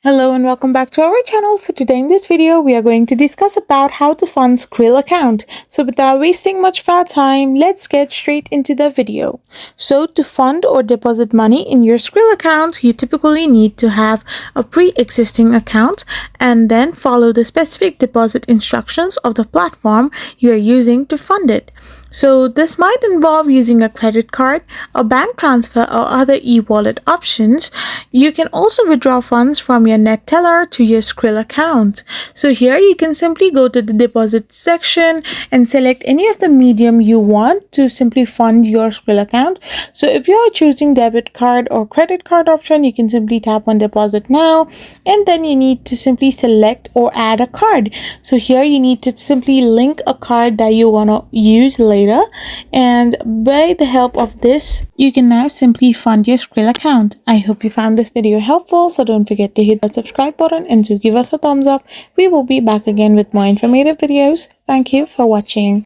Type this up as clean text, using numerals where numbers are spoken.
Hello and welcome back to our channel. So today in this video we are going to discuss about how to fund Skrill account. So without wasting much of our time, let's get straight into the video. So to fund or deposit money in your Skrill account, you typically need to have a pre-existing account and then follow the specific deposit instructions of the platform you are using to fund it. So this might involve using a credit card, a bank transfer, or other e-wallet options. You can also withdraw funds from your Neteller to your Skrill account. So here you can simply go to the deposit section and select any of the medium you want to simply fund your Skrill account. So if you are choosing debit card or credit card option, you can simply tap on deposit now, and then you need to simply select or add a card. So here you need to simply link a card that you want to use later. And by the help of this, you can now simply fund your Skrill account. I hope you found this video helpful, so don't forget to hit that subscribe button and to give us a thumbs up. We will be back again with more informative videos. Thank you for watching.